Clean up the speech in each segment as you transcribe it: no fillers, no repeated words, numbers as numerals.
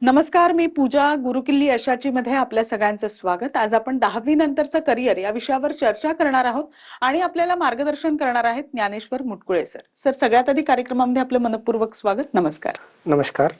नमस्कार, मी पूजा. गुरुकिल्ली यशाची मध्ये आपल्या सगळ्यांचं स्वागत. आज आपण 10वी नंतरचं करिअर या विषयावर चर्चा करणार आहोत आणि आपल्याला मार्गदर्शन करणार आहेत ज्ञानेश्वर मुटकुळे सर. सर, सगळ्यात आधी कार्यक्रमामध्ये आपलं मनपूर्वक स्वागत. नमस्कार. नमस्कार.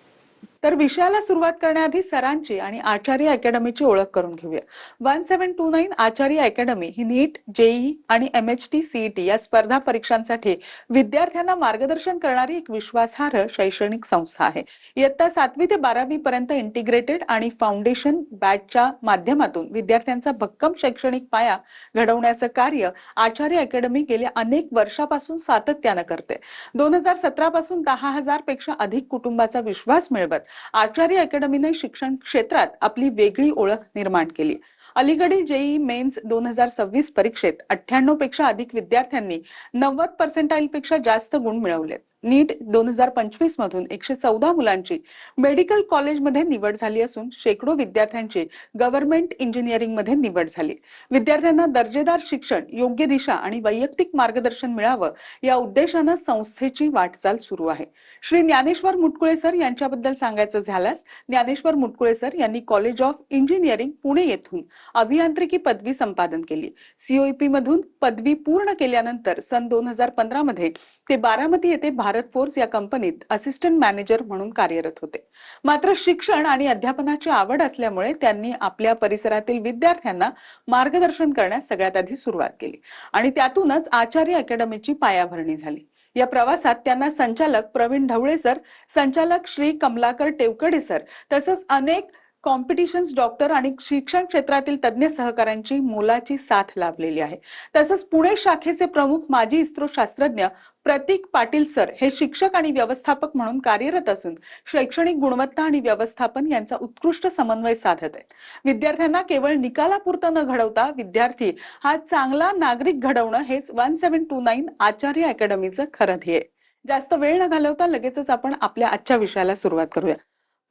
तर विषयाला सुरुवात करण्याआधी सरांची आणि आचार्य अकॅडमीची ओळख करून घेऊया. 1729 आचार्य अकॅडमी ही नीट, जेईई आणि MHT CET या स्पर्धा परीक्षांसाठी विद्यार्थ्यांना मार्गदर्शन करणारी एक विश्वासार्ह शैक्षणिक संस्था आहे. इयत्ता 7वी ते 12वी पर्यंत इंटिग्रेटेड आणि फाउंडेशन बॅचच्या माध्यमातून विद्यार्थ्यांचा भक्कम शैक्षणिक पाया घडवण्याचं कार्य आचार्य अकॅडमी गेल्या अनेक वर्षापासून सातत्यानं करते. 2017 पासून 10,000 पेक्षा अधिक कुटुंबाचा विश्वास मिळवत आचार्य अकॅडमीने शिक्षण क्षेत्रात आपली वेगळी ओळख निर्माण केली. अलीकडील जेईई मेन्स 2026 परीक्षेत 98 पेक्षा अधिक विद्यार्थ्यांनी 90% पेक्षा जास्त गुण मिळवलेत. नीट 2025 मधून 114 मुलांची मेडिकल कॉलेजमध्ये निवड झाली असून शेकडो विद्यार्थ्यांची गव्हर्नमेंट इंजिनिअरिंग मध्ये निवड झाली. विद्यार्थ्यांना दर्जेदार शिक्षण, योग्य दिशा आणि वैयक्तिक मार्गदर्शन मिळावं या उद्देशानं संस्थेची वाटचाल सुरू आहे. श्री ज्ञानेश्वर मुटकुळे सर यांच्याबद्दल सांगायचं झाल्यास, ज्ञानेश्वर मुटकुळे सर यांनी कॉलेज ऑफ इंजिनिअरिंग पुणे येथून अभियांत्रिकी पदवी संपादन केली. COEP मधून पदवी पूर्ण केल्यानंतर सन 2015 मध्ये ते बारामती येथे भारत फोर्स या कंपनीत असिस्टंट मॅनेजर म्हणून कार्यरत होते. मात्र शिक्षण आणि अध्यापनाची आवड असल्यामुळे त्यांनी आपल्या परिसरातील विद्यार्थ्यांना मार्गदर्शन करण्यास सगळ्यात आधी सुरुवात केली आणि त्यातूनच आचार्य अकॅडमीची पायाभरणी झाली. या प्रवासात त्यांना संचालक प्रवीण ढवळे सर, संचालक श्री कमलाकर टेवकडे सर तसंच अनेक कॉम्पिटिशन्स डॉक्टर आणि शिक्षण क्षेत्रातील तज्ञ सहकाऱ्यांची मोलाची साथ लाभलेली आहे. तसंच पुणे शाखेचे प्रमुख माजी इस्रो शास्त्रज्ञ प्रतीक पाटील सर हे शिक्षक आणि व्यवस्थापक म्हणून कार्यरत असून शैक्षणिक गुणवत्ता आणि व्यवस्थापन यांचा उत्कृष्ट समन्वय साधत आहेत. विद्यार्थ्यांना केवळ निकालापुरतं न घडवता विद्यार्थी हा चांगला नागरिक घडवणं हेच 1729 आचार्य अकॅडमीचं खरं ध्येय. जास्त वेळ न घालवता लगेचच आपण आपल्या आजच्या विषयाला सुरुवात करूया.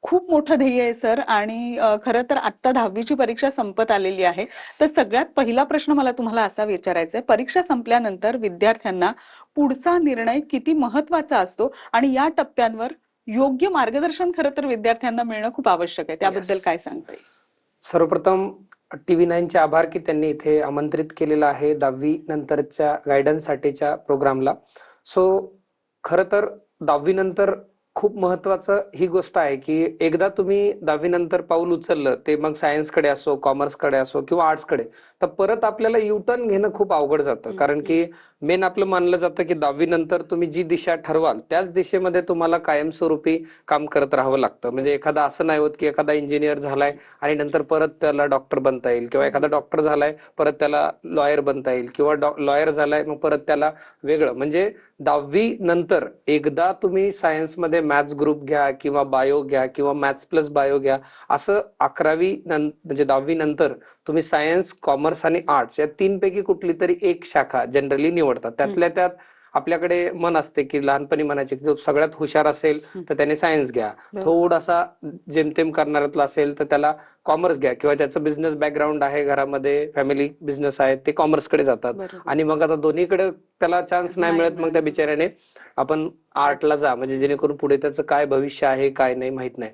खूप मोठं ध्येय आहे सर आणि खरं तर आता 10वीची परीक्षा संपत आलेली आहे. तर सगळ्यात पहिला प्रश्न मला तुम्हाला असा विचारायचा आहे, परीक्षा संपल्यानंतर विद्यार्थ्यांना पुढचा निर्णय किती महत्वाचा असतो आणि या टप्प्यांवर योग्य मार्गदर्शन खरं तर विद्यार्थ्यांना मिळणं खूप आवश्यक आहे. त्याबद्दल काय सांगता येईल? सर्वप्रथम TV9 चे आभार की त्यांनी इथे आमंत्रित केलेलं आहे 10वी नंतरच्या गायडन्स साठीच्या प्रोग्रामला. खरं तर 10वी नंतर खूप महत्वाचं ही गोष्ट आहे की एकदा तुम्ही 10वी नंतर पाऊल उचललं, ते मग सायन्सकडे असो, कॉमर्सकडे असो किंवा आर्ट्सकडे, तर परत आपल्याला युटर्न घेणं खूप अवघड जातं. कारण की मेन आपलं मानलं जातं की 10वी नंतर तुम्ही जी दिशा ठरवाल त्याच दिशेमध्ये तुम्हाला कायमस्वरूपी काम करत राहावं लागतं. म्हणजे एखादा असं नाही होत की एखादा इंजिनियर झालाय आणि नंतर परत त्याला डॉक्टर बनता येईल, किंवा एखादा डॉक्टर झालाय परत त्याला लॉयर बनता येईल, किंवा लॉयर झालाय मग परत त्याला वेगळं. म्हणजे 10वी नंतर एकदा तुम्ही सायन्समध्ये मॅथ्स ग्रुप घ्या किंवा बायो घ्या किंवा मॅथ्स प्लस बायो घ्या, असं 11वी म्हणजे 10वी नंतर तुम्ही सायन्स, कॉमर्स आणि आर्ट्स या तीनपैकी कुठली तरी एक शाखा जनरली निवडतात. त्यातल्या त्यात आपल्याकडे मन असते की लहानपणी म्हणायचे की जो सगळ्यात हुशार असेल तर त्याने सायन्स घ्या, थोडासा जेमतेम करणाऱ्यातला असेल तर त्याला कॉमर्स घ्या, किंवा ज्याचं बिझनेस बॅकग्राऊंड आहे, घरामध्ये फॅमिली बिझनेस आहे, ते कॉमर्सकडे जातात. आणि मग आता दोन्हीकडे त्याला चान्स नाही मिळत, मग त्या बिचाऱ्याने आपण आर्टला जा, म्हणजे जेणेकरून पुढे त्याचं काय भविष्य आहे काय नाही माहित नाही.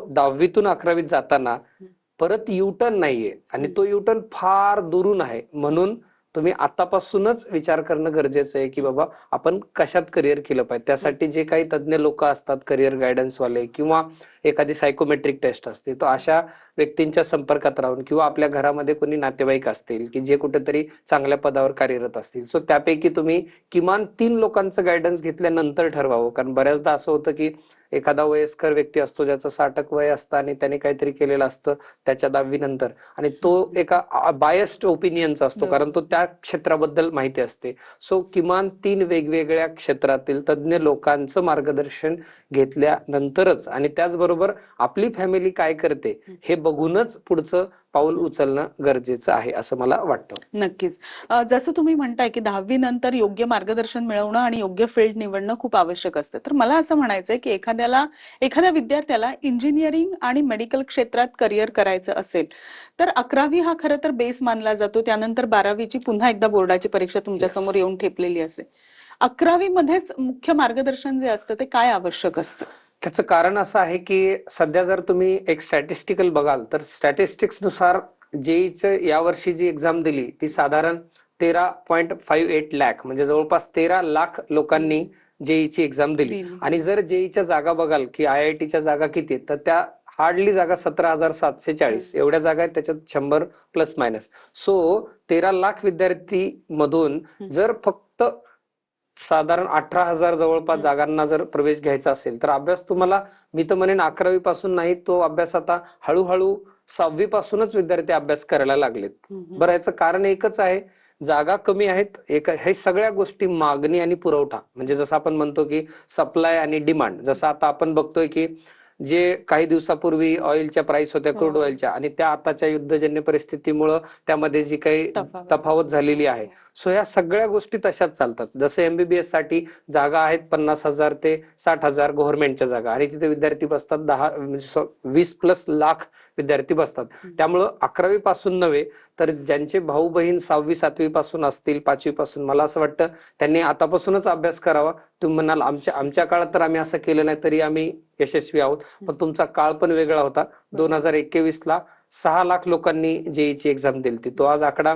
10वीतून 11वीत जाताना परत युटर्न नाहीये आणि तो युटर्न फार दुरून आहे. म्हणून तुम्ही आतापासूनच विचार करणं गरजेचं आहे की बाबा आपण कशात करिअर केलं पाहिजे. त्यासाठी जे काही तज्ञ लोक असतात, करिअर गायडन्स वाले, किंवा एखादी सायकोमेट्रिक टेस्ट असते, तो अशा व्यक्तींच्या संपर्कात राहून, किंवा आपल्या घरामध्ये कोणी नातेवाईक असतील की जे कुठेतरी चांगल्या पदावर कार्यरत असतील, त्यापैकी तुम्ही किमान 3 लोकांचं गायडन्स घेतल्यानंतर ठरवावं. कारण बऱ्याचदा असं होतं की एखादा वयस्कर व्यक्ती असतो ज्याचं 60 वय असतं आणि त्याने काहीतरी केलेलं असतं त्याच्या 10वी नंतर, आणि तो एका बायस्ड ओपिनियनचा असतो कारण तो त्या क्षेत्राबद्दल माहिती असते. किमान 3 वेगवेगळ्या क्षेत्रातील तज्ञ लोकांचं मार्गदर्शन घेतल्यानंतरच, आणि त्याचबरोबर आपली फॅमिली काय करते हे बघूनच पुढचं पाऊल उचलणं गरजेचं आहे असं मला वाटतं. नक्कीच. जसं तुम्ही म्हणताय की 10वी नंतर योग्य मार्गदर्शन मिळवणं आणि योग्य फील्ड निवडणं खूप आवश्यक असतं, तर मला असं म्हणायचंय की एखाद्या विद्यार्थ्याला इंजिनिअरिंग आणि मेडिकल क्षेत्रात करिअर करायचं असेल तर 11वी हा खरं तर बेस मानला जातो. त्यानंतर 12वीची पुन्हा एकदा बोर्डाची परीक्षा तुमच्या समोर येऊन ठेपलेली असते. 11वी मध्येच मुख्य मार्गदर्शन जे असतं ते काय आवश्यक असतं? त्याचं कारण असं आहे की सध्या जर तुम्ही एक स्टॅटिस्टिकल बघाल तर स्टॅटिस्टिक्स नुसार जेईचं यावर्षी जी एक्झाम दिली ती साधारण 13.58 लाख म्हणजे जवळपास 13 लाख लोकांनी जेईची एक्झाम दिली. आणि जर जेईच्या जागा बघाल की IITच्या जागा किती आहेत तर त्या हार्डली जागा 17,740 एवढ्या जागा आहेत, त्याच्यात 100 प्लस मायनस. सो 13 लाख विद्यार्थी मधून जर फक्त साधारण 18,000 जवळपास जागांना जर प्रवेश घ्यायचा असेल तर अभ्यास तुम्हाला मी तर म्हणेन 11वी पासून नाही, तो अभ्यास आता हळूहळू 6वी पासूनच विद्यार्थी अभ्यास करायला लागलेत. बरं, याचं कारण एकच आहे, जागा कमी आहेत. हे सगळ्या गोष्टी मागणी आणि पुरवठा म्हणजे जसं आपण म्हणतो की सप्लाय आणि डिमांड. जसं आता आपण बघतोय की जे काही दिवसापूर्वी ऑइलच्या प्राइस होत्या क्रूड ऑइलच्या आणि त्या आताच्या युद्धजन्य परिस्थितीमुळं त्यामध्ये जी काही तफावत झालेली आहे. सो या सगळ्या गोष्टी तशाच चालतात. जसं MBBS साठी जागा आहेत 50,000 ते 60,000 गव्हर्नमेंटच्या जागा आणि तिथे विद्यार्थी बसतात 20 प्लस लाख विद्यार्थी बसतात. त्यामुळं 11वी पासून नव्हे तर ज्यांचे भाऊ बहीण 6वी 7वी पासून असतील, 5वी पासून, मला असं वाटतं त्यांनी आतापासूनच अभ्यास करावा. तुम्ही म्हणाल आमच्या काळात तर आम्ही असं केलं नाही तरी आम्ही यशस्वी आहोत, पण तुमचा काळ पण वेगळा होता. 2021ला 6 लाख लोकांनी जेईची एक्झाम दिली. तो आज आकडा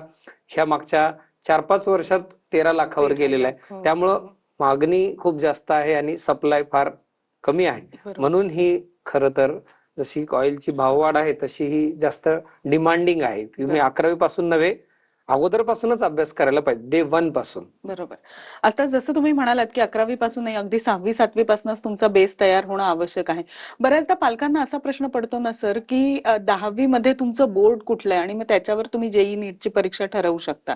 ह्या मागच्या 4-5 वर्षात 13 लाखावर गेलेला आहे. त्यामुळं मागणी खूप जास्त आहे आणि सप्लाय फार कमी आहे. म्हणून ही खरं तर जशी ऑइलची भाववाढ आहे तशी ही जास्त डिमांडिंग आहे. तुम्ही 11वी पासून नव्हे अगोदरपासूनच अभ्यास करायला पाहिजे, डे 1 पासून. बरोबर. आता जसं तुम्ही म्हणालात की 11वी पासून नाही, अगदी 6वी 7वी पासूनच तुमचा बेस तयार होणं आवश्यक आहे. बऱ्याचदा पालकांना असा प्रश्न पडतो ना सर की 10वी मध्ये तुमचं बोर्ड कुठलं आहे आणि मग त्याच्यावर तुम्ही जेई नीटची परीक्षा ठरवू शकता.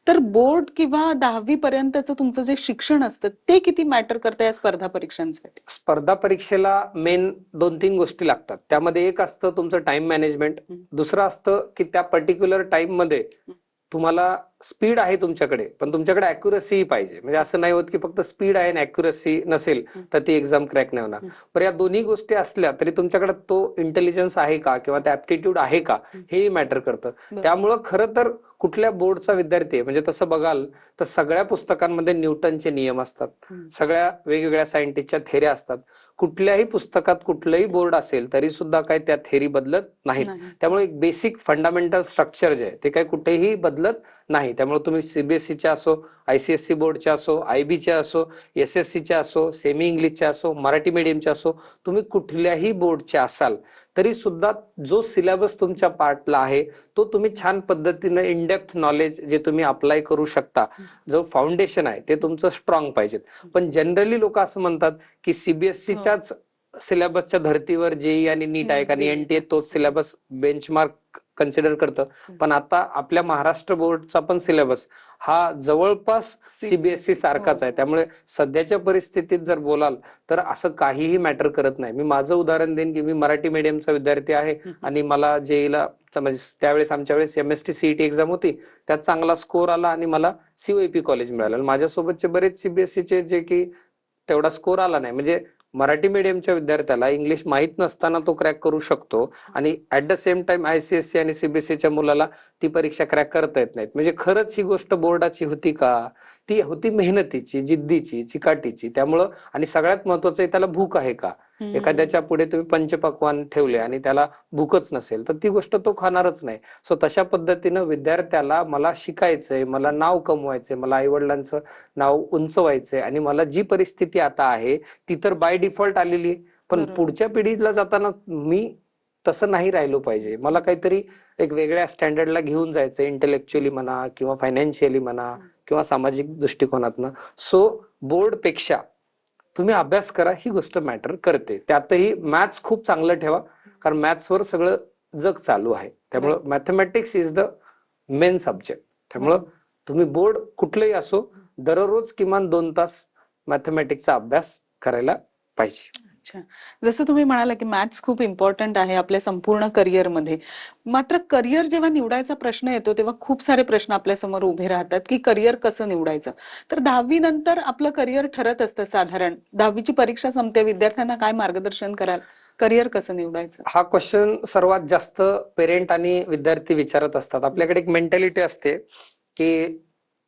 तर बोर्ड किंवा 10वी पर्यंतचं तुमचं जे शिक्षण असतं ते किती मॅटर करतं या स्पर्धा परीक्षांसाठी? स्पर्धा परीक्षेला मेन 2-3 गोष्टी लागतात. त्यामध्ये एक असतं तुमचं टाइम मॅनेजमेंट, दुसरं असतं की त्या पर्टिक्युलर टाइम मध्ये तुम्हाला स्पीड आहे तुमच्याकडे पण तुमच्याकडे अॅक्युरसी पाहिजे. म्हणजे असं नाही होत की फक्त स्पीड आहे आणि अॅक्युरसी नसेल तर ती एक्झाम क्रॅक नाही होणार. पण या दोन्ही गोष्टी असल्या तरी तुमच्याकडे तो इंटेलिजन्स आहे का किंवा त्या ऍप्टिट्यूड आहे का हेही मॅटर करतं. त्यामुळं खरं तर कुठल्या बोर्डचा विद्यार्थी आहे म्हणजे तसं बघाल तर सगळ्या पुस्तकांमध्ये न्यूटनचे नियम असतात, सगळ्या वेगवेगळ्या सायंटिस्टच्या थेऱ्या असतात. कुठल्याही पुस्तकात कुठलंही बोर्ड असेल तरी सुद्धा काही त्या थेरी बदलत नाहीत. त्यामुळे एक बेसिक फंडामेंटल स्ट्रक्चर जे आहे ते काही कुठेही बदलत नाही. त्यामुळे तुम्ही CBSEच्या असो, ICSE बोर्डच्या असो, IB असो, SSCच्या असो, सेमी इंग्लिशच्या असो, मराठी मीडियमच्या असो, तुम्ही कुठल्याही बोर्डच्या असाल तरी सुद्धा जो सिलेबस तुमच्या पार्टला आहे तो तुम्ही छान पद्धतीने इन डेप्थ नॉलेज जे तुम्ही अप्लाय करू शकता, जो फाउंडेशन आहे ते तुमचं स्ट्रॉंग पाहिजे. पण जनरली लोक असं म्हणतात की CBSEच्याच सिलेबसच्या धर्तीवर जेई आणि नीट आहे आणि NTA तोच सिलेबस बेंचमार्क कन्सिडर करतं. पण आता आपल्या महाराष्ट्र बोर्डचा पण सिलेबस हा जवळपास CBSE सारखाच आहे. त्यामुळे सध्याच्या परिस्थितीत जर बोलाल तर असं काहीही मॅटर करत नाही. मी माझं उदाहरण देईन की मी मराठी मीडियमचा विद्यार्थी आहे आणि मला जेईला म्हणजे त्यावेळेस आमच्या वेळेस MST CET एक्झाम होती, त्यात चांगला स्कोर आला आणि मला COEP कॉलेज मिळालं. माझ्यासोबतचे बरेच CBSEचे जे की तेवढा स्कोर आला नाही. म्हणजे मराठी मीडियमच्या विद्यार्थ्याला इंग्लिश माहित नसताना तो क्रॅक करू शकतो आणि at the same time ICSE आणि CBSEच्या मुलाला ती परीक्षा क्रॅक करता येत नाहीत. म्हणजे खरंच ही गोष्ट बोर्डाची होती का? ती होती मेहनतीची, जिद्दीची, चिकाटीची. त्यामुळं आणि सगळ्यात महत्वाचं आहे त्याला भूक आहे का? एखाद्याच्या पुढे तुम्ही पंचपक्वान्न ठेवले आणि त्याला भूकच नसेल तर ती गोष्ट तो खाणारच नाही. सो तशा पद्धतीनं विद्यार्थ्याला मला शिकायचंय, मला नाव कमवायचंय, मला आईवडिलांचं नाव उंचवायचंय आणि मला जी परिस्थिती आता आहे ती तर बाय डिफॉल्ट आलेली, पण पुढच्या पिढीला जाताना मी तसं नाही राहिलो पाहिजे. मला काहीतरी एक वेगळ्या स्टँडर्डला घेऊन जायचं, इंटेलेक्च्युअली म्हणा किंवा फायनान्शियली म्हणा किंवा सामाजिक दृष्टिकोनातनं. सो बोर्ड पेक्षा तुम्ही अभ्यास करा, ही गोष्ट मॅटर करते. त्यातही मॅथ्स खूप चांगलं ठेवा कारण मॅथ्सवर सगळं जग चालू आहे. त्यामुळं mathematics is the main subject. त्यामुळं तुम्ही बोर्ड कुठलंही असो दररोज किमान 2 तास मॅथमॅटिक्सचा अभ्यास करायला पाहिजे. अच्छा, जसं तुम्ही म्हणाला की मॅथ्स खूप इम्पॉर्टंट आहे आपल्या संपूर्ण करिअरमध्ये. मात्र करिअर जेव्हा निवडायचा प्रश्न येतो तेव्हा खूप सारे प्रश्न आपल्या समोर उभे राहतात की करिअर कसं निवडायचं. तर 10वी नंतर आपलं करिअर ठरत असतं साधारण. 10वीची परीक्षा संपते, विद्यार्थ्यांना काय मार्गदर्शन कराल? करिअर कसं निवडायचं? हा क्वेश्चन सर्वात जास्त पेरेंट आणि विद्यार्थी विचारत असतात. आपल्याकडे एक मेंटॅलिटी असते की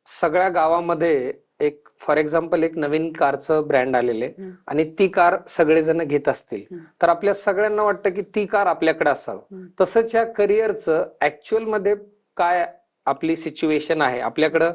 सगळ्या गावामध्ये एक फॉर एक्झाम्पल एक नवीन कारचं ब्रँड आलेलं आहे आणि ती कार सगळेजण घेत असतील तर आपल्या सगळ्यांना वाटतं की ती कार आपल्याकडे असावं. तसंच या करिअरचं ऍक्च्युअल मध्ये काय आपली सिच्युएशन आहे, आपल्याकडं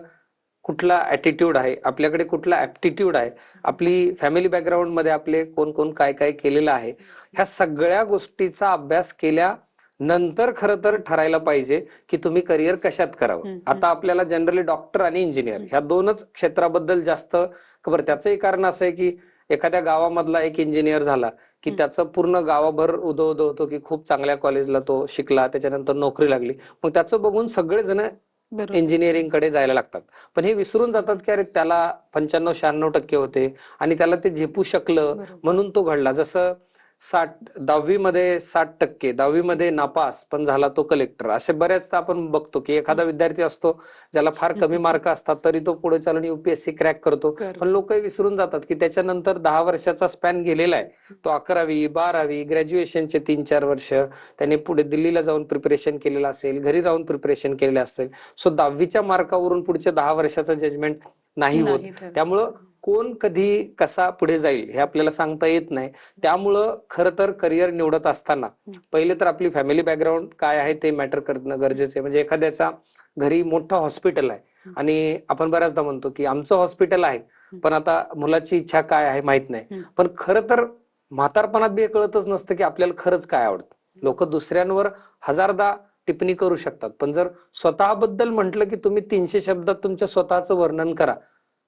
कुठला ऍटिट्यूड आहे, आपल्याकडे कुठला ऍप्टिट्यूड आहे, आपली फॅमिली बॅकग्राऊंड मध्ये आपले कोण कोण काय काय केलेलं आहे, ह्या सगळ्या गोष्टीचा अभ्यास केल्यानंतर खरं तर ठरायला पाहिजे की तुम्ही करिअर कशात करावं. आता आपल्याला जनरली डॉक्टर आणि इंजिनियर ह्या दोनच क्षेत्राबद्दल जास्त खबर. त्याचंही कारण असं आहे की एखाद्या गावामधला एक इंजिनियर झाला की त्याचं पूर्ण गावाभर उदो उदो होतो की खूप चांगल्या कॉलेजला तो शिकला, त्याच्यानंतर नोकरी लागली, मग त्याचं बघून सगळेजण इंजिनिअरिंग कडे जायला लागतात. पण हे विसरून जातात की अरे त्याला 95-96% होते आणि त्याला ते झेपू शकलं म्हणून तो घडला. जसं 10वी मध्ये 60%, 10वी मध्ये नापास पण झाला तो कलेक्टर. असे बऱ्याचदा आपण बघतो की एखादा विद्यार्थी असतो ज्याला फार कमी मार्क असतात तरी तो पुढे चालून UPSC क्रॅक करतो. पण लोक विसरून जातात की त्याच्यानंतर 10 वर्षाचा स्पॅन गेलेला आहे. तो 11वी 12वी ग्रॅज्युएशनचे 3-4 वर्ष त्याने पुढे दिल्लीला जाऊन प्रिपरेशन केलेलं असेल, घरी राहून प्रिपरेशन केलेलं असेल. सो 10वीच्या मार्कावरून पुढच्या 10 वर्षाचं जजमेंट नाही होत. त्यामुळं कोण कधी कसा पुढे जाईल हे आपल्याला सांगता येत नाही. त्यामुळं खरं तर करिअर निवडत असताना पहिले तर आपली फॅमिली बॅकग्राऊंड काय आहे ते मॅटर करणं गरजेचं आहे. म्हणजे एखाद्याचा घरी मोठं हॉस्पिटल आहे आणि आपण बऱ्याचदा म्हणतो की आमचं हॉस्पिटल आहे पण आता मुलाची इच्छा काय आहे माहित नाही. पण खरं तर म्हातारपणात बी हे कळतच नसतं की आपल्याला खरंच काय आवडतं. लोक दुसऱ्यांवर हजारदा टिप्पणी करू शकतात पण जर स्वतःबद्दल म्हटलं की तुम्ही 300 शब्दात तुमच्या स्वतःचं वर्णन करा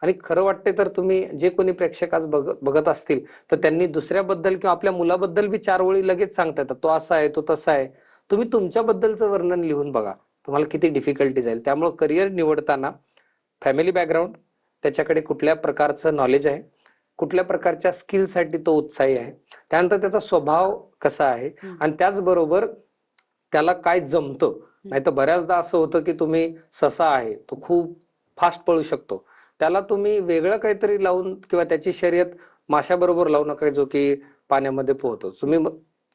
आणि खरं वाटते तर तुम्ही जे कोणी प्रेक्षक आज बघत असतील तर त्यांनी दुसऱ्याबद्दल किंवा आपल्या मुलाबद्दल बी 4 ओळी लगेच सांगता येतात. तो असा आहे, तो तसा आहे. तुम्ही तुमच्याबद्दलचं वर्णन लिहून बघा, तुम्हाला किती डिफिकल्टी जाईल. त्यामुळे करिअर निवडताना फॅमिली बॅकग्राऊंड, त्याच्याकडे कुठल्या प्रकारचं नॉलेज आहे, कुठल्या प्रकारच्या स्किलसाठी तो उत्साही आहे, त्यानंतर त्याचा स्वभाव कसा आहे आणि त्याचबरोबर त्याला काय जमतं. नाही तर बऱ्याचदा असं होतं की तुम्ही ससा आहे, तो खूप फास्ट पळू शकतो, त्याला तुम्ही वेगळं काहीतरी लावून किंवा त्याची शर्यत माशाबरोबर लावू नका जो की पाण्यामध्ये पोहतो. तुम्ही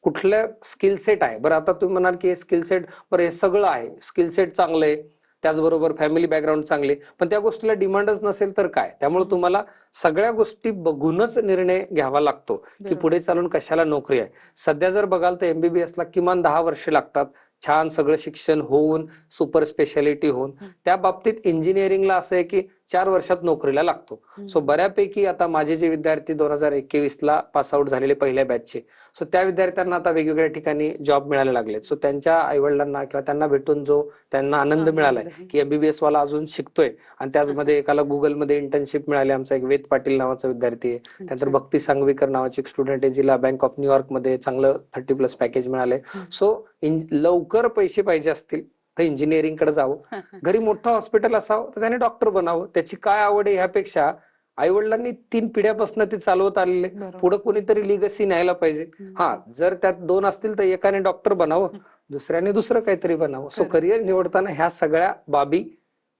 कुठलं स्किल सेट आहे. बरं आता तुम्ही म्हणाल की हे स्किल सेट, बरं हे सगळं आहे, स्किल सेट चांगलं आहे, त्याचबरोबर फॅमिली बॅकग्राऊंड चांगले, पण त्या गोष्टीला डिमांडच नसेल तर काय. त्यामुळे तुम्हाला सगळ्या गोष्टी बघूनच निर्णय घ्यावा लागतो की पुढे चालून कशाला नोकरी आहे. सध्या जर बघाल तर MBBS ला किमान 10 वर्षे लागतात, छान सगळं शिक्षण होऊन सुपर स्पेशालिटी होऊन. त्या बाबतीत इंजिनिअरिंगला असं आहे की 4 वर्षात नोकरीला लागतो. सो बऱ्यापैकी आता माझे जे विद्यार्थी 2021 ला पास आउट झालेले पहिल्या बॅचचे, सो त्या विद्यार्थ्यांना आता वेगवेगळ्या ठिकाणी जॉब मिळायला लागलेत. सो त्यांच्या आईवडिलांना किंवा त्यांना भेटून जो त्यांना आनंद मिळालाय की MBBS वाला अजून शिकतोय आणि त्याचमध्ये एकाला गुगलमध्ये इंटर्नशिप मिळाली. आमचा एक वेद पाटील नावाचा विद्यार्थी आहे, त्यानंतर भक्ती सांगवीकर नावाची एक स्टुडंट आहे जिला बँक ऑफ न्यूयॉर्क मध्ये चांगलं 30+ पॅकेज मिळाले. सो लवकर पैसे पाहिजे असतील तर इंजिनिअरिंग कडे जावं, घरी मोठं हॉस्पिटल असावं तर त्याने डॉक्टर बनावं. त्याची काय आवड आहे ह्यापेक्षा आई वडिलांनी 3 पिढ्यापासून ते चालवत आलेले, पुढे कोणीतरी लिगसी न्यायला पाहिजे. हा, जर त्यात 2 असतील तर एकाने डॉक्टर बनावं, दुसऱ्याने दुसरं काहीतरी बनावं. सो करिअर निवडताना ह्या सगळ्या बाबी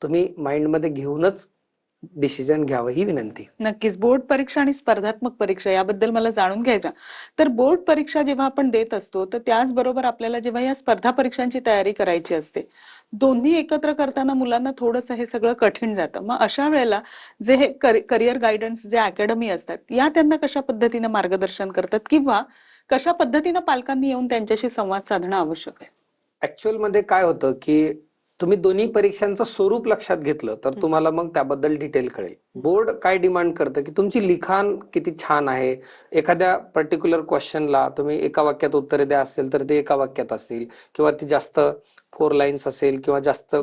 तुम्ही माइंडमध्ये घेऊनच डिसिजन घ्यावं ही विनंती. नक्कीच. बोर्ड परीक्षा आणि स्पर्धात्मक परीक्षा याबद्दल मला जाणून घ्यायचं. तर बोर्ड परीक्षा जेव्हा आपण देत असतो तर त्याचबरोबर आपल्याला जेव्हा या स्पर्धा परीक्षांची तयारी करायची असते, दोन्ही एकत्र करताना मुलांना थोडंसं हे सगळं कठीण जातं. मग अशा वेळेला जे हे करिअर गायडन्स जे अकॅडमी असतात या त्यांना कशा पद्धतीने मार्गदर्शन करतात किंवा कशा पद्धतीने पालकांनी येऊन त्यांच्याशी संवाद साधणं आवश्यक आहे? ऍक्च्युअल मध्ये काय होतं की तुम्ही दोन्ही परीक्षांचं स्वरूप लक्षात घेतलं तर तुम्हाला मग त्याबद्दल डिटेल कळेल. बोर्ड काय डिमांड करतं की तुमची लिखाण किती छान आहे. एखाद्या पर्टिक्युलर क्वेश्चनला तुम्ही एका वाक्यात उत्तरे द्या असेल तर ते एका वाक्यात असतील किंवा ती जास्त 4 लाईन्स असेल किंवा जास्त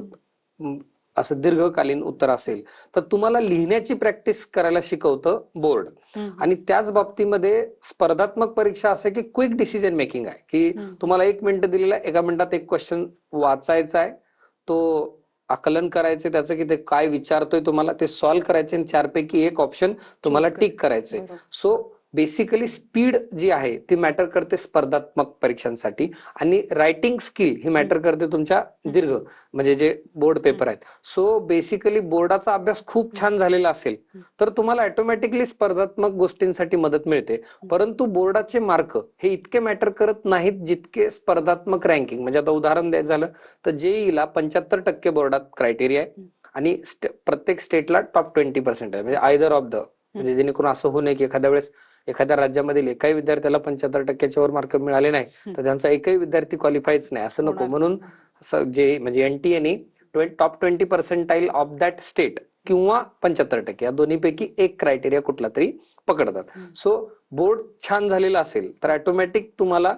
असं दीर्घकालीन उत्तर असेल तर तुम्हाला लिहिण्याची प्रॅक्टिस करायला शिकवतं बोर्ड. आणि त्याच बाबतीमध्ये स्पर्धात्मक परीक्षा असं की क्विक डिसिजन मेकिंग आहे की तुम्हाला 1 मिनिट दिलेला, 1 मिनिटात एक क्वेश्चन वाचायचा आहे, तो आकलन करायचे त्याचं की ते काय विचारतोय तुम्हाला ते सॉल्व्ह करायचे आणि 4 पैकी 1 ऑप्शन तुम्हाला टिक करायचे. सो बेसिकली स्पीड जी आहे ती मॅटर करते स्पर्धात्मक परीक्षांसाठी आणि रायटिंग स्किल ही मॅटर करते तुमच्या दीर्घ म्हणजे जे बोर्ड पेपर आहेत. सो बेसिकली बोर्डाचा अभ्यास खूप छान झालेला असेल तर तुम्हाला ऑटोमॅटिकली स्पर्धात्मक गोष्टींसाठी मदत मिळते. परंतु बोर्डाचे मार्क हे इतके मॅटर करत नाहीत जितके स्पर्धात्मक रँकिंग. म्हणजे आता उदाहरण द्यायचं झालं तर JEE ला 75% बोर्डात क्रायटेरिया आहे आणि प्रत्येक स्टेटला टॉप 20% आहे, म्हणजे आयदर ऑफ द, म्हणजे जेणेकरून असं होऊ नये की एखाद्या वेळेस एखाद्या राज्यामधील एकाही विद्यार्थ्याला 75%च्या वर मार्क मिळाले नाही तर त्यांचा एकही विद्यार्थी क्वालिफायच नाही, असं नको. म्हणून जे म्हणजे एनटीएने टॉप 20% ऑफ दॅट स्टेट किंवा 75% या दोन्हीपैकी एक क्रायटेरिया कुठला तरी पकडतात. सो बोर्ड छान झालेला असेल तर ऑटोमॅटिक तुम्हाला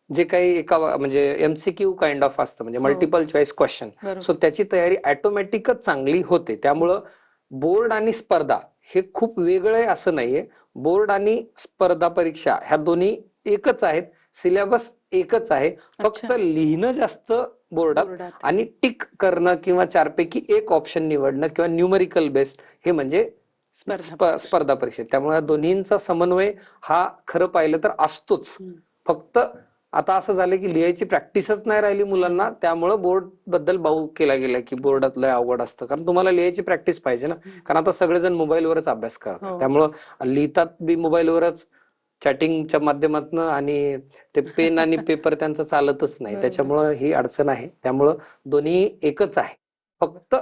जे काही एका म्हणजे एमसीक्यू काइंड ऑफ असतं, म्हणजे मल्टिपल चॉईस क्वेश्चन, सो त्याची तयारी ऑटोमॅटिकच चांगली होते. त्यामुळं बोर्ड आणि स्पर्धा हे खूप वेगळं आहे असं नाहीये. बोर्ड आणि स्पर्धा परीक्षा ह्या दोन्ही एकच आहेत, सिलेबस एकच आहे, फक्त लिहिणं जास्त बोर्डात आणि टिक करणं किंवा चारपैकी एक ऑप्शन निवडणं किंवा न्यूमरिकल बेस्ड हे म्हणजे स्पर्धा परीक्षा. त्यामुळे दोन्हींचा समन्वय हा खरं पाहिलं तर असतोच. फक्त आता असं झालं की लिहायची प्रॅक्टिसच नाही राहिली मुलांना, त्यामुळे बोर्ड बद्दल भाऊ केला गेला की बोर्डात लय अवघड असतं, कारण तुम्हाला लिहायची प्रॅक्टिस पाहिजे ना. कारण आता सगळेजण मोबाईलवरच अभ्यास करतात, त्यामुळं लिहितात बी मोबाईलवरच, चॅटिंगच्या माध्यमातून, आणि ते पेन आणि पेपर त्यांचं चालतच नाही, त्याच्यामुळं ही अडचण आहे. त्यामुळं दोन्ही एकच आहे, फक्त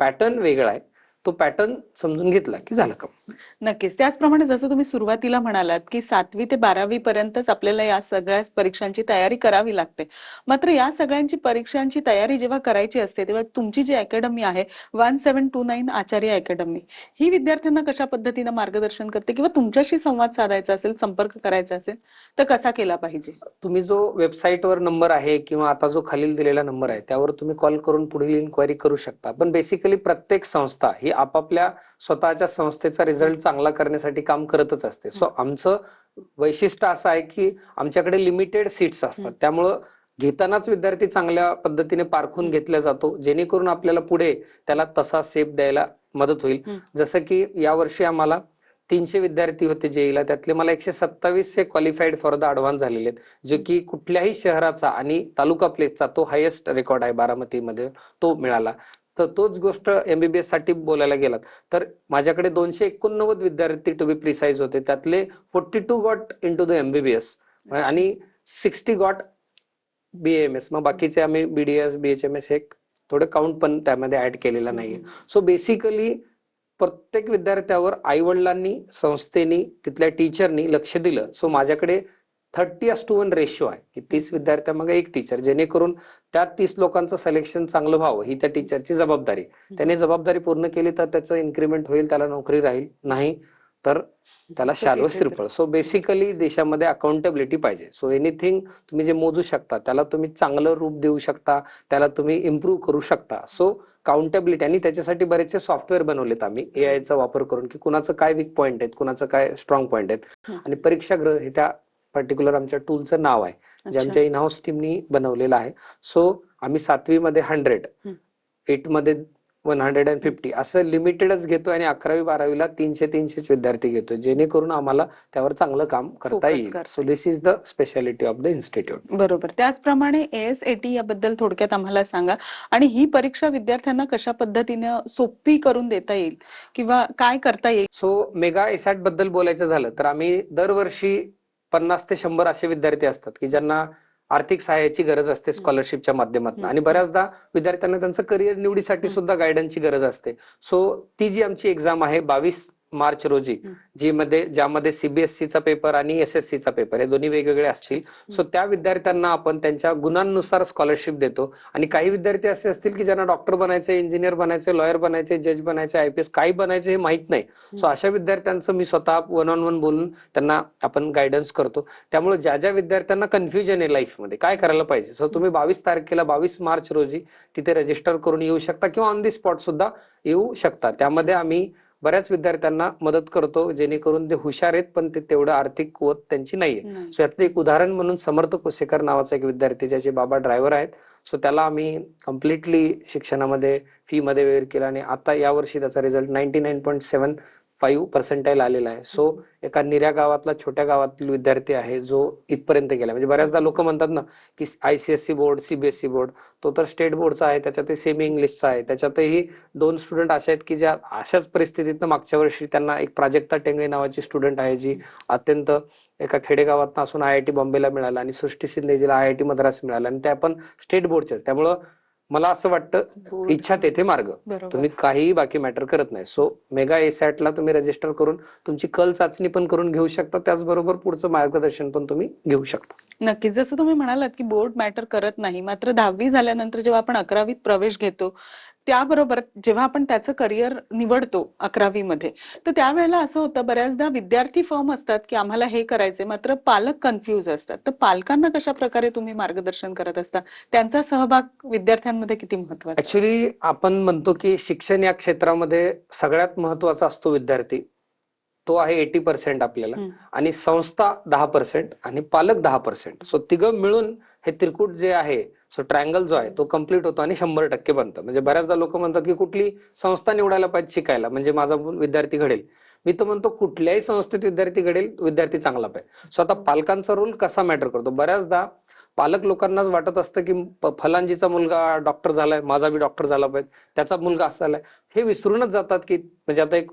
पॅटर्न वेगळा आहे. तो पॅटर्न समजून घेतला की झालं काम. नक्कीच. त्याचप्रमाणे जसं तुम्ही सुरुवातीला म्हणालात की 7वी ते 12वी पर्यंतच आपल्याला या सगळ्या परीक्षांची तयारी करावी लागते. मात्र या सगळ्यांची परीक्षांची तयारी जेव्हा करायची असते तेव्हा तुमची जी अकॅडमी आहे 1729 आचार्य अकॅडमी, ही विद्यार्थ्यांना कशा पद्धतीने मार्गदर्शन करते, किंवा तुमच्याशी संवाद साधायचा असेल, संपर्क करायचा असेल तर कसा केला पाहिजे? तुम्ही जो वेबसाईटवर नंबर आहे किंवा आता जो खालील दिलेला नंबर आहे त्यावर तुम्ही कॉल करून पुढील इन्क्वायरी करू शकता. पण बेसिकली प्रत्येक संस्था ही आपापल्या स्वतःच्या संस्थेचा रिझल्ट चांगला करण्यासाठी काम करतच असते. सो आमचं वैशिष्ट्य असं आहे की आमच्याकडे लिमिटेड सीट्स असतात, त्यामुळं घेतानाच विद्यार्थी चांगल्या पद्धतीने पारखून घेतला जातो, जेणेकरून आपल्याला पुढे त्याला तसा सेप द्यायला मदत होईल. जसं की यावर्षी आम्हाला 300 विद्यार्थी होते जेईला, त्यातले मला 127 हे क्वालिफाईड फॉर द ऍडव्हान्स झालेले आहेत, जे की कुठल्याही शहराचा आणि तालुका प्लेसचा तो हायेस्ट रेकॉर्ड आहे, बारामतीमध्ये तो मिळाला. तर तोच गोष्ट एमबीबीएस साठी बोलायला गेलात तर माझ्याकडे 289 विद्यार्थी टू बी प्रिसाइज होते, त्यातले 42 got in to the MBBS आणि 60 गॉट बीएमएस. मग बाकीचे आम्ही बीडीएस बीएचएमएस हे थोडं काउंट पण त्यामध्ये ऍड केलेला नाहीये. सो बेसिकली प्रत्येक विद्यार्थ्यावर आई वडिलांनी, संस्थेनी, तिथल्या टीचरनी लक्ष दिलं. सो माझ्याकडे 30:1 रेशो आहे की 30 विद्यार्थ्यामागे एक टीचर, जेणेकरून त्या 30 लोकांचं सिलेक्शन चांगलं व्हावं ही त्या टीचरची जबाबदारी. त्याने जबाबदारी पूर्ण केली तर त्याचं इन्क्रीमेंट होईल, त्याला नोकरी राहील, नाही तर त्याला शाल्व श्रीफळ. सो बेसिकली देशामध्ये अकाउंटेबिलिटी पाहिजे. सो एनिथिंग तुम्ही जे मोजू शकता त्याला तुम्ही चांगलं रूप देऊ शकता, त्याला तुम्ही इम्प्रूव्ह करू शकता. सो काउंटेबिलिटी, आणि त्याच्यासाठी बरेचसे सॉफ्टवेअर बनवलेत आम्ही एआयचा वापर करून की कुणाचं काय वीक पॉईंट आहेत, कुणाचं काय स्ट्रॉंग पॉईंट आहेत. आणि परीक्षागृह हे त्या पर्टिक्युलर आमच्या टूलचं नाव आहे, जे आमच्या इन हाऊस टीमनी बनवलेलं आहे. सो आम्ही 7वी मध्ये 100, 8 मध्ये 150 असं लिमिटेडच घेतो, आणि 11वी 12वीला 300 विद्यार्थी घेतो, जेणेकरून आम्हाला त्यावर चांगलं काम करता येईल. So this is the speciality of the institute. बरोबर. त्याचप्रमाणे एएसएटी याबद्दल थोडक्यात आम्हाला सांगा, आणि ही परीक्षा विद्यार्थ्यांना कशा पद्धतीने सोपी करून देता येईल किंवा काय करता येईल? सो मेगा एसॅट बद्दल बोलायचं झालं तर आम्ही दरवर्षी 50 ते 100 असे विद्यार्थी असतात की ज्यांना आर्थिक सहाय्याची गरज असते स्कॉलरशिपच्या माध्यमातून, आणि बऱ्याचदा विद्यार्थ्यांना त्यांचं करिअर निवडीसाठी सुद्धा गायडन्सची गरज असते. सो ती जी आमची एक्झाम आहे 22 मार्च रोजी, ज्यामध्ये सीबीएसईचा पेपर आणि एसएससीचा पेपर हे दोन्ही वेगवेगळे असतील. सो त्या विद्यार्थ्यांना आपण त्यांच्या गुणांनुसार स्कॉलरशिप देतो. आणि काही विद्यार्थी असे असतील की ज्यांना डॉक्टर बनायचे, इंजिनियर बनायचे, लॉयर बनायचे, जज बनायचे, आयपीएस काही बनायचे हे माहित नाही. सो अशा विद्यार्थ्यांचं मी स्वतः 1-on-1 बोलून त्यांना आपण गायडन्स करतो. त्यामुळे ज्या ज्या विद्यार्थ्यांना कन्फ्युजन आहे लाईफमध्ये काय करायला पाहिजे, सो तुम्ही 22 मार्च रोजी तिथे रजिस्टर करून येऊ शकता किंवा ऑन दी स्पॉट सुद्धा येऊ शकता. त्यामध्ये आम्ही बऱ्याच विद्यार्थ्यांना मदत करतो, जेणेकरून ते हुशार आहेत पण ते तेवढं आर्थिक कुवत त्यांची नाहीये. सो यातलं एक उदाहरण म्हणून समर्थ कोसेकर नावाचा एक विद्यार्थी, ज्याचे बाबा ड्रायव्हर आहेत. सो त्याला आम्ही कम्प्लिटली शिक्षणामध्ये फी मध्ये वेअर केला, आणि आता यावर्षी त्याचा रिझल्ट 99.75% आलेला आहे. सो एका निऱ्या गावातला, छोट्या गावातील विद्यार्थी आहे जो इथपर्यंत गेला. म्हणजे बऱ्याचदा लोक म्हणतात ना की आयसीएससी बोर्ड, सीबीएसई बोर्ड, तो तर स्टेट बोर्डचा आहे, त्याच्यात सेमी इंग्लिशचा आहे. त्याच्यातही 2 स्टुडंट असे आहेत की ज्या अशाच परिस्थितीत मागच्या वर्षी त्यांना एक प्राजक्ता टेंगळे नावाची स्टुडंट आहे, जी अत्यंत एका खेडेगावात असून आयआयटी बॉम्बेला मिळाला, आणि सृष्टी शिंदे जिला आयआयटी मद्रास मिळाला, आणि त्या पण स्टेट बोर्डच्याच. त्यामुळं मला असं वाटतं बोर्ड. इच्छा तेथे मार्ग. बरोबर. तुम्ही काहीही बाकी मॅटर करत नाही. सो मेगा एसॅटला तुम्ही रजिस्टर करून तुमची कल चाचणी पण करून घेऊ शकता, त्याचबरोबर पुढचं मार्गदर्शन पण तुम्ही घेऊ शकता. नक्कीच. जसं तुम्ही म्हणालात की बोर्ड मॅटर करत नाही, मात्र 10वी झाल्यानंतर जेव्हा आपण 11वीत प्रवेश घेतो त्याबरोबर जेव्हा आपण त्याचं करिअर निवडतो 11वी मध्ये, तर त्यावेळेला असं होतं बऱ्याचदा विद्यार्थी फर्म असतात की आम्हाला हे करायचंय, मात्र पालक कन्फ्यूज असतात. तर पालकांना कशा प्रकारे तुम्ही मार्गदर्शन करत असता? त्यांचा सहभाग विद्यार्थ्यांमध्ये किती महत्वाचा आहे? ऍक्च्युली आपण म्हणतो की शिक्षण या क्षेत्रामध्ये सगळ्यात महत्वाचा असतो विद्यार्थी, तो आहे 80% आपल्याला, आणि संस्था 10% आणि पालक 10%. सो तिघं मिळून हे त्रिकूट जे आहे, सो ट्रायंगल जो आहे तो कम्प्लीट होतो आणि 100% बनतं. म्हणजे बऱ्याचदा लोक म्हणतात की कुठली संस्था निवडायला पाहिजे शिकायला म्हणजे माझा विद्यार्थी घडेल. मी तर म्हणतो कुठल्याही संस्थेत विद्यार्थी घडेल, विद्यार्थी चांगला पाहिजे. सो आता पालकांचा रोल कसा मॅटर करतो? बऱ्याचदा पालक लोकांनाच वाटत असतं की फलांजीचा मुलगा डॉक्टर झालाय, माझा बी डॉक्टर झाला पाहिजे, त्याचा मुलगा असा झालाय. हे विसरूनच जातात की म्हणजे आता एक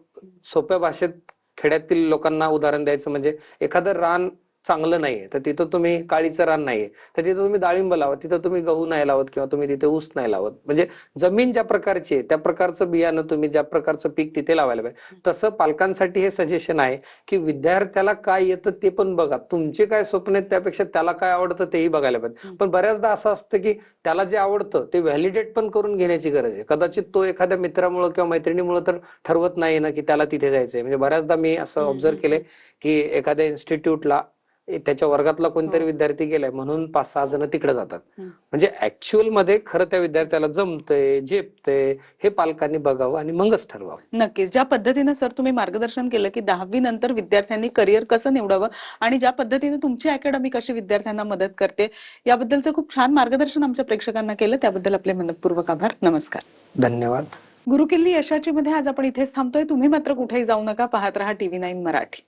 सोप्या भाषेत खेड्यातील लोकांना उदाहरण द्यायचं म्हणजे एखादं रान चांगलं नाहीये तर तिथं तुम्ही काळीचं रान नाहीये तर तिथं तुम्ही डाळिंब लावत, तिथं तुम्ही गहू नाही लावत किंवा तुम्ही तिथे ऊस नाही लावत. म्हणजे जमीन ज्या प्रकारची आहे त्या प्रकारचं बियाणं तुम्ही ज्या प्रकारचं पीक तिथे लावायला पाहिजे. तसं पालकांसाठी हे सजेशन आहे की विद्यार्थ्याला काय येतं ते पण बघा, तुमचे काय स्वप्न आहेत त्यापेक्षा त्याला काय आवडतं तेही बघायला पाहिजे. पण बऱ्याचदा असं असतं की त्याला जे आवडतं ते व्हॅलिडेट पण करून घेण्याची गरज आहे. कदाचित तो एखाद्या मित्रामुळे किंवा मैत्रिणीमुळे तर ठरवत नाही ना की त्याला तिथे जायचंय. म्हणजे बऱ्याचदा मी असं ऑब्झर्व केलंय की एखाद्या इन्स्टिट्यूटला त्याच्या वर्गातला कोणतरी विद्यार्थी गेलाय म्हणून 5-6 जण तिकडे जातात. म्हणजे ऍक्च्युअल मध्ये खरं त्या विद्यार्थ्याला जमतंय, झेपतंय हे पालकांनी बघावं आणि मगच ठरवावं. नक्कीच. ज्या पद्धतीने सर तुम्ही मार्गदर्शन केलं की 10वी नंतर विद्यार्थ्यांनी करिअर कसं निवडावं आणि ज्या पद्धतीने तुमची अकॅडमी कशी विद्यार्थ्यांना मदत करते, याबद्दलचं खूप छान मार्गदर्शन आमच्या प्रेक्षकांना केलं. त्याबद्दल आपले मनःपूर्वक आभार. नमस्कार. धन्यवाद. गुरुकिल्ली यशाची मध्ये आज आपण इथेच थांबतोय. तुम्ही मात्र कुठेही जाऊ नका. पाहत रहा TV9 मराठी.